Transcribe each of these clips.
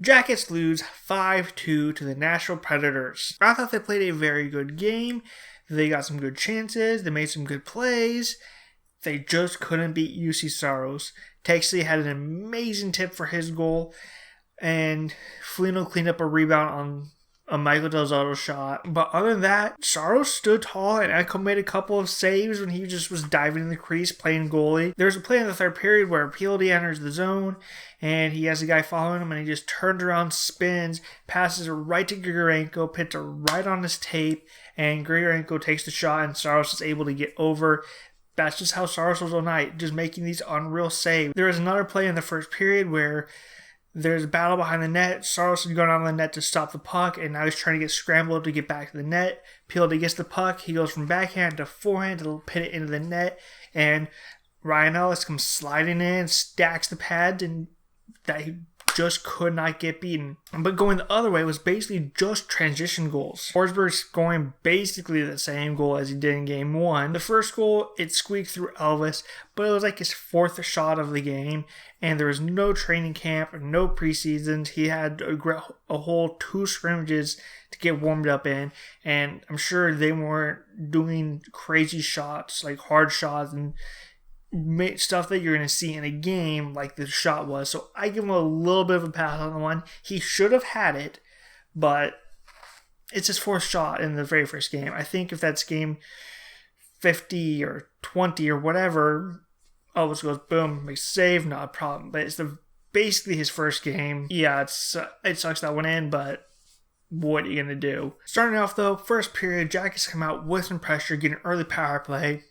Jackets lose 5-2 to the Nashville Predators. I thought they played a very good game. They got some good chances. They made some good plays. They just couldn't beat UC Saros. Texier had an amazing tip for his goal, and Foligno cleaned up a rebound on a Michael Del Zotto shot. But other than that, Saros stood tall, and Echo made a couple of saves when he just was diving in the crease, playing goalie. There's a play in the third period where PLD enters the zone, and he has a guy following him, and he just turns around, spins, passes it right to Grigorenko, puts it right on his tape, and Grigorenko takes the shot, and Saros is able to get over. That's just how Saros was all night, just making these unreal saves. There was another play in the first period where there's a battle behind the net. Saros is going on the net to stop the puck, and now he's trying to get scrambled to get back to the net. PLD gets the puck. He goes from backhand to forehand to pin it into the net, and Ryan Ellis comes sliding in, stacks the pads, and that he just could not get beaten. But going the other way was basically just transition goals. Forsberg scoring basically the same goal as he did in Game 1. The first goal, it squeaked through Elvis, but it was like his fourth shot of the game, and there was no training camp, no preseasons. He had a whole 2 scrimmages to get warmed up in, and I'm sure they weren't doing crazy shots, like hard shots and stuff that you're going to see in a game like the shot was. So I give him a little bit of a pass on the one. He should have had it, but it's his 4th shot in the very first game. I think if that's game 50 or 20 or whatever, Elvis goes boom, makes a save, not a problem. But it's basically his first game. Yeah, it sucks that one in, but what are you going to do? Starting off though, first period, Jackets come out with some pressure, get an early power play.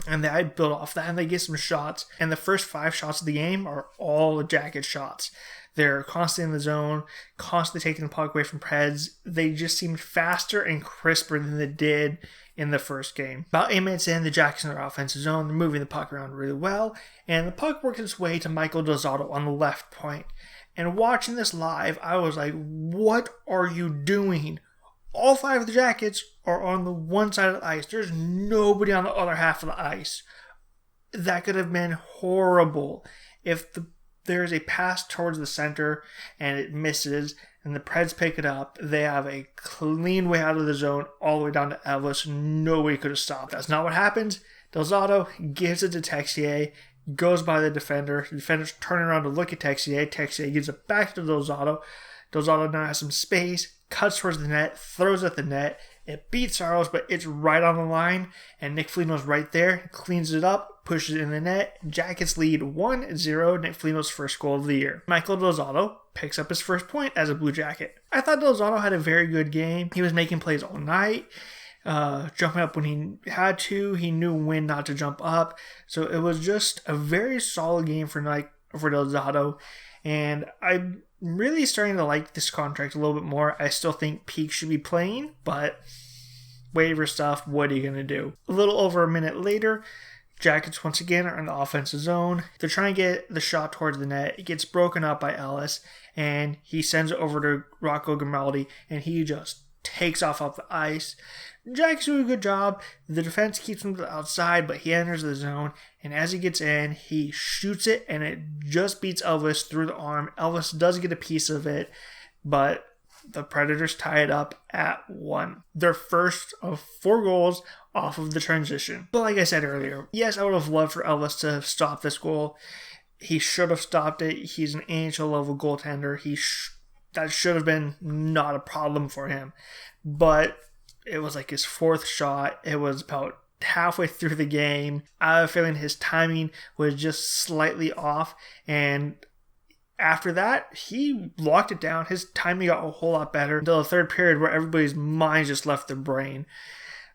And they build off that, and they get some shots. And the first 5 shots of the game are all Jacket shots. They're constantly in the zone, constantly taking the puck away from Preds. They just seemed faster and crisper than they did in the first game. About 8 minutes in, the Jackets in their offensive zone. They're moving the puck around really well. And the puck works its way to Michael Del Zotto on the left point. And watching this live, I was like, what are you doing? All 5 of the Jackets are on the one side of the ice. There's nobody on the other half of the ice. That could have been horrible. If there's a pass towards the center and it misses and the Preds pick it up, they have a clean way out of the zone all the way down to Elvis. Nobody could have stopped. That's not what happens. Del Zotto gives it to Texier, goes by the defender. The defender's turning around to look at Texier. Texier gives it back to Del Zotto. Del Zotto now has some space, cuts towards the net, throws at the net. It beats Saros, but it's right on the line, and Nick Foligno's right there, cleans it up, pushes it in the net. Jackets lead 1-0, Nick Foligno's first goal of the year. Michael Del Zotto picks up his first point as a Blue Jacket. I thought Del Zotto had a very good game. He was making plays all night, jumping up when he had to. He knew when not to jump up. So it was just a very solid game for Del Zotto, and I'm really starting to like this contract a little bit more. I still think Peak should be playing, but waiver stuff, what are you going to do? A little over a minute later, Jackets once again are in the offensive zone. They're trying to get the shot towards the net. It gets broken up by Ellis, and he sends it over to Rocco Grimaldi, and he just takes off the ice. Jackets do a good job. The defense keeps him to the outside, but he enters the zone, and as he gets in, he shoots it, and it just beats Elvis through the arm. Elvis does get a piece of it, but the Predators tie it up at 1. Their first of 4 goals off of the transition. But like I said earlier, yes, I would have loved for Elvis to stop this goal. He should have stopped it. He's an NHL level goaltender. That should have been not a problem for him. But it was like his 4th shot. It was about halfway through the game. I have a feeling his timing was just slightly off. And after that, he locked it down. His timing got a whole lot better until the third period where everybody's minds just left their brain.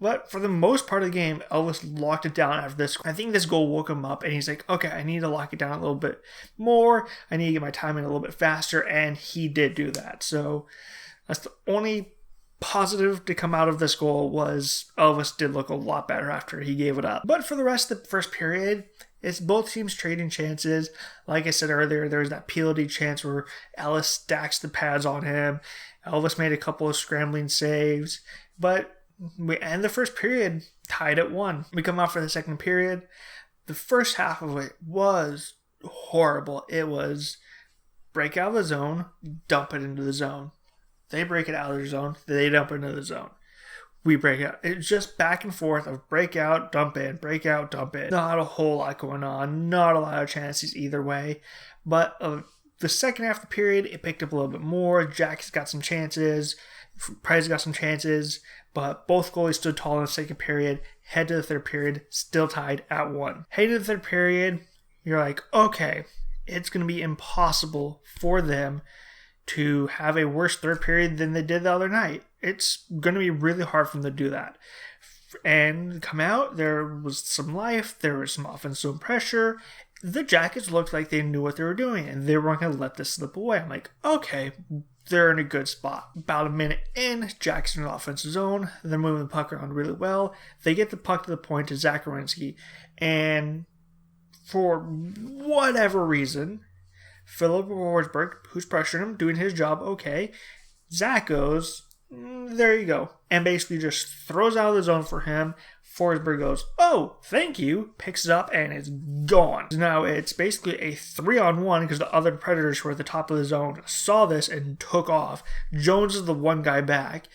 But for the most part of the game, Elvis locked it down after this. I think this goal woke him up, and he's like, okay, I need to lock it down a little bit more. I need to get my timing a little bit faster, and he did do that. So that's the only positive to come out of this goal was Elvis did look a lot better after he gave it up. But for the rest of the first period, it's both teams trading chances. Like I said earlier, there's that PLD chance where Ellis stacks the pads on him. Elvis made a couple of scrambling saves, but we end the first period tied at 1. We come out for the second period. The first half of it was horrible. It was break out of the zone, dump it into the zone. They break it out of their zone, they dump it into the zone. We break out. It's just back and forth of break out, dump in, break out, dump in. Not a whole lot going on. Not a lot of chances either way. But the second half of the period, it picked up a little bit more. Jack's got some chances. Price got some chances. But both goalies stood tall in the second period. Head to the third period, still tied at 1. Head to the third period, you're like, okay, it's going to be impossible for them to have a worse third period than they did the other night. It's going to be really hard for them to do that. And come out, there was some life, there was some offensive pressure. The Jackets looked like they knew what they were doing, and they weren't going to let this slip away. I'm like, okay, they're in a good spot. About a minute in, Jackets in the offensive zone. They're moving the puck around really well. They get the puck to the point to Zach Werenski, and for whatever reason, Philip Forsberg, who's pressuring him, doing his job okay. Zach goes, there you go. And basically just throws out of the zone for him. Forsberg goes, oh, thank you. Picks it up and it's gone. Now it's basically a 3-on-1 because the other Predators who were at the top of the zone saw this and took off. Jones is the one guy back.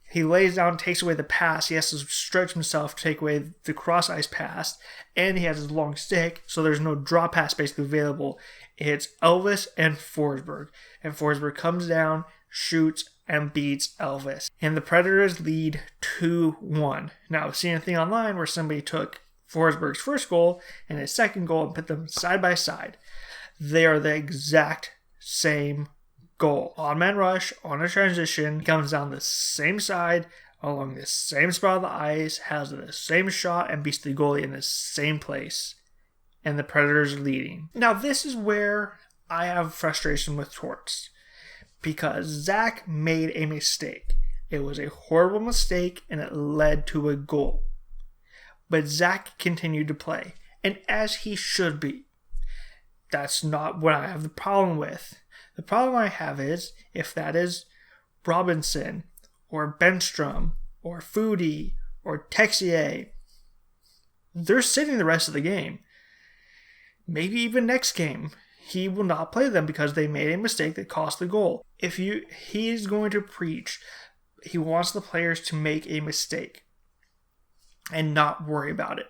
He lays down, takes away the pass. He has to stretch himself to take away the cross-ice pass. And he has his long stick, so there's no draw pass basically available. It's Elvis and Forsberg. And Forsberg comes down, shoots, and beats Elvis. And the Predators lead 2-1. Now, I've seen a thing online where somebody took Forsberg's first goal and his second goal and put them side by side. They are the exact same goal. On man rush, on a transition, comes down the same side, along the same spot of the ice, has the same shot, and beats the goalie in the same place. And the Predators are leading. Now, this is where I have frustration with Torts. Because Zach made a mistake. It was a horrible mistake, and it led to a goal. But Zach continued to play, and as he should be. That's not what I have the problem with. The problem I have is, if that is Robinson, or Benstrom, or Foodie, or Texier, they're sitting the rest of the game. Maybe even next game. He will not play them because they made a mistake that cost the goal. He's going to preach. He wants the players to make a mistake and not worry about it.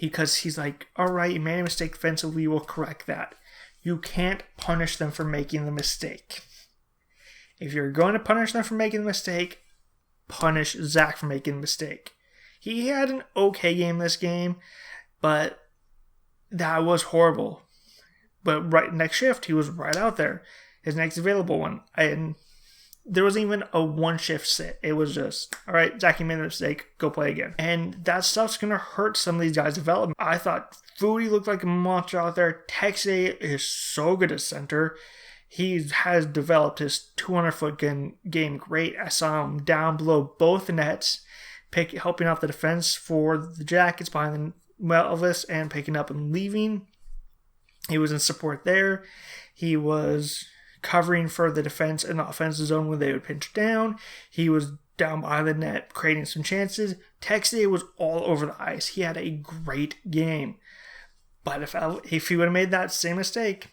Because he's like, all right, you made a mistake defensively, we'll correct that. You can't punish them for making the mistake. If you're going to punish them for making the mistake, punish Zach for making the mistake. He had an okay game this game, but that was horrible. But right next shift, he was right out there. His next available one. And there wasn't even a one shift sit. It was just, all right, Zach, you made a mistake. Go play again. And that stuff's going to hurt some of these guys' development. I thought Foodie looked like a monster out there. Texier is so good at center. He has developed his 200-foot game great. I saw him down below both nets, helping out the defense for the Jackets behind Elvis and picking up and leaving. He was in support there. He was covering for the defense in the offensive zone when they would pinch down. He was down behind the net, creating some chances. Texier was all over the ice. He had a great game. But if he would have made that same mistake,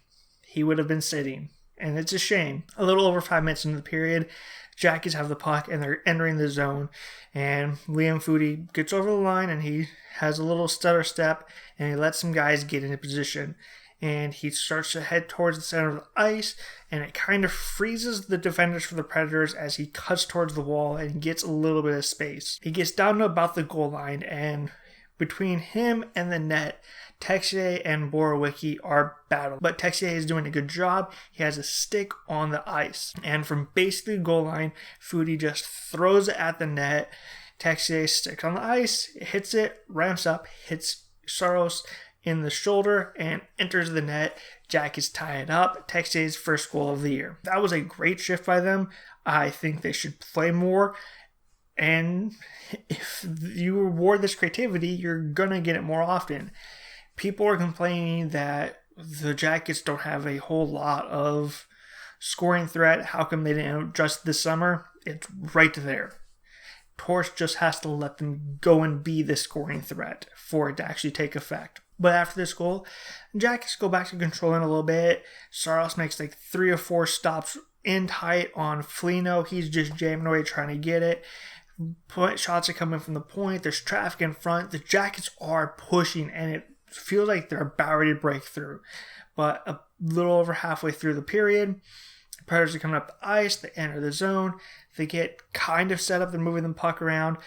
he would have been sitting. And it's a shame. A little over 5 minutes into the period, Jackies have the puck and they're entering the zone. And Liam Foodie gets over the line and he has a little stutter step and he lets some guys get into position. And he starts to head towards the center of the ice, and it kind of freezes the defenders for the Predators as he cuts towards the wall and gets a little bit of space. He gets down to about the goal line, and between him and the net, Texier and Borowiecki are battling. But Texier is doing a good job. He has a stick on the ice. And from basically the goal line, Foodie just throws it at the net. Texier sticks on the ice, hits it, ramps up, hits Saros in the shoulder and enters the net. Jack is tying up. Texier's first goal of the year. That was a great shift by them. I think they should play more. And if you reward this creativity, you're going to get it more often. People are complaining that the Jackets don't have a whole lot of scoring threat. How come they didn't adjust this summer? It's right there. Torch just has to let them go and be the scoring threat for it to actually take effect. But after this goal, Jackets go back to controlling a little bit. Saros makes like 3 or 4 stops in tight on Foligno. He's just jamming away trying to get it. Point shots are coming from the point. There's traffic in front. The Jackets are pushing, and it feels like they're about ready to break through. But a little over halfway through the period, the Predators are coming up the ice. They enter the zone. They get kind of set up. They're moving the puck around.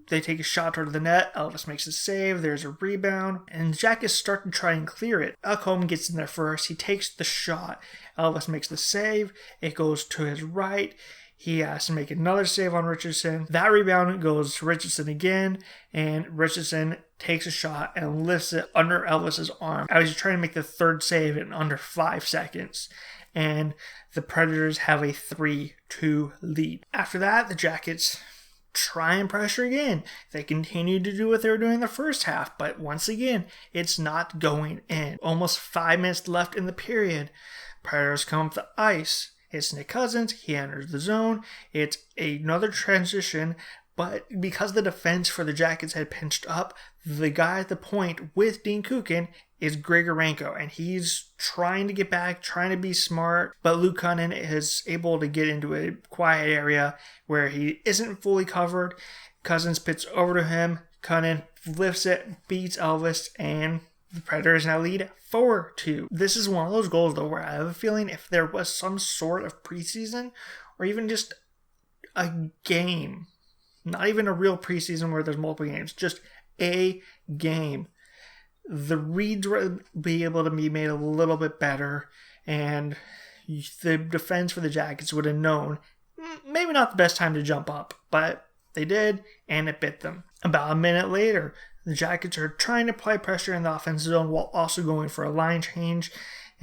They take a shot toward the net. Elvis makes a save. There's a rebound. And the Jackets start to try and clear it. Elcom gets in there first. He takes the shot. Elvis makes the save. It goes to his right. He has to make another save on Richardson. That rebound goes to Richardson again. And Richardson takes a shot and lifts it under Elvis's arm. I was trying to make the third save in under 5 seconds. And the Predators have a 3-2 lead. After that, the Jackets try and pressure again. They continue to do what they were doing in the first half, but once again, it's not going in. Almost 5 minutes left in the period. Predators come up the ice. It's Nick Cousins. He enters the zone. It's another transition, but because the defense for the Jackets had pinched up, the guy at the point with Dean Kukin is Grigorenko, and he's trying to get back, trying to be smart, but Luke Cunnin is able to get into a quiet area where he isn't fully covered. Cousins spits over to him. Cunnin lifts it, beats Elvis, and the Predators now lead 4-2. This is one of those goals, though, where I have a feeling if there was some sort of preseason or even just a game, not even a real preseason where there's multiple games, just a game, the reads would be able to be made a little bit better, and the defense for the Jackets would have known maybe not the best time to jump up, but they did, and it bit them. About a minute later, the Jackets are trying to apply pressure in the offensive zone while also going for a line change,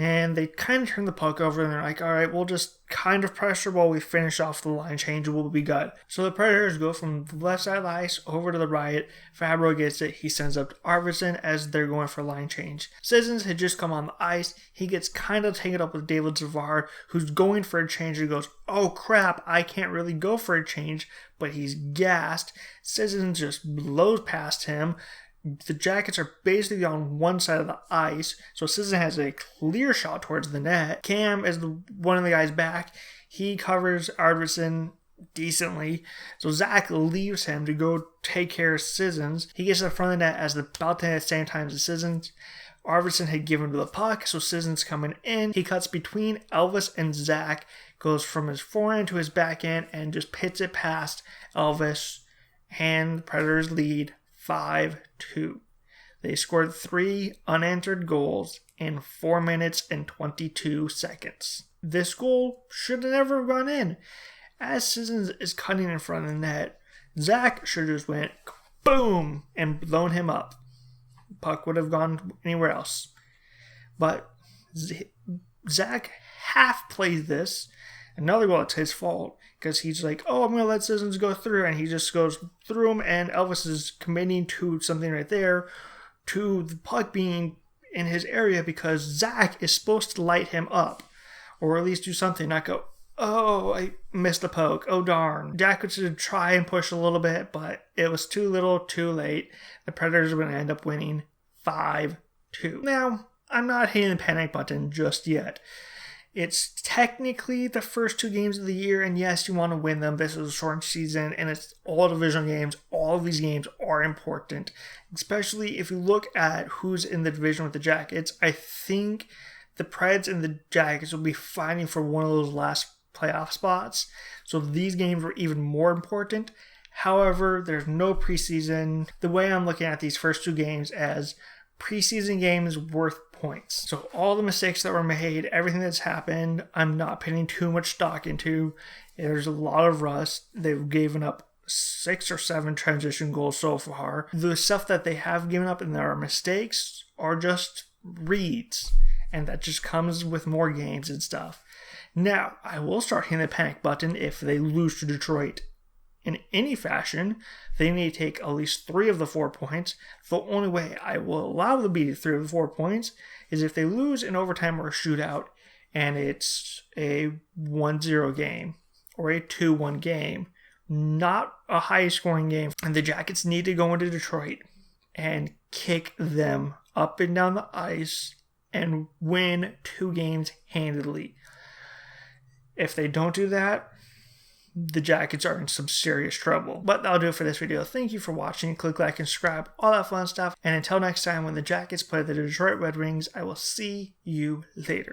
and they kind of turn the puck over, and they're like, all right, we'll just kind of pressure while we finish off the line change, and we'll be good. So the Predators go from the left side of the ice over to the right. Fabro gets it. He sends up to Arvidsson as they're going for a line change. Sissons had just come on the ice. He gets kind of taken up with David Zavar, who's going for a change, and goes, oh crap, I can't really go for a change, but he's gassed. Sissons just blows past him. The Jackets are basically on one side of the ice, so Sisson has a clear shot towards the net. Cam is one of the guys back. He covers Arvidsson decently, so Zach leaves him to go take care of Sissons. He gets to the front of the net as the about to hit at the same time as Sissons. Arvidsson had given to the puck, so Sissons coming in. He cuts between Elvis and Zach, goes from his forehand to his backhand, and just hits it past Elvis, and the Predators lead 5-2. They scored 3 unanswered goals in 4 minutes and 22 seconds. This goal should have never gone in. As Sissons is cutting in front of the net, Zach should have just went boom and blown him up. Puck would have gone anywhere else. But Zach half plays this. Another goal, it's his fault, because he's like, oh, I'm going to let Sissons go through, and he just goes through him, and Elvis is committing to something right there, to the puck being in his area, because Zach is supposed to light him up, or at least do something, not go, oh, I missed the poke, oh darn. Jack would should try and push a little bit, but it was too little, too late. The Predators are going to end up winning 5-2. Now, I'm not hitting the panic button just yet. It's technically the first 2 games of the year, and yes, you want to win them. This is a short season, and it's all divisional games. All of these games are important, especially if you look at who's in the division with the Jackets. I think the Preds and the Jackets will be fighting for one of those last playoff spots, so these games were even more important. However, there's no preseason. The way I'm looking at these first 2 games as preseason games worth points. So all the mistakes that were made, everything that's happened, I'm not putting too much stock into. There's a lot of rust. They've given up 6 or 7 transition goals so far. The stuff that they have given up and there are mistakes are just reads, and that just comes with more games and stuff. Now, I will start hitting the panic button if they lose to Detroit. In any fashion, they need to take at least 3 of the 4 points. The only way I will allow them to be 3 of the 4 points is if they lose in overtime or a shootout, and it's a 1-0 game or a 2-1 game, not a high-scoring game. And the Jackets need to go into Detroit and kick them up and down the ice and win 2 games handedly. If they don't do that, the Jackets are in some serious trouble. But that'll do it for this video. Thank you for watching. Click like and subscribe, all that fun stuff. And until next time, when the Jackets play the Detroit Red Wings, I will see you later.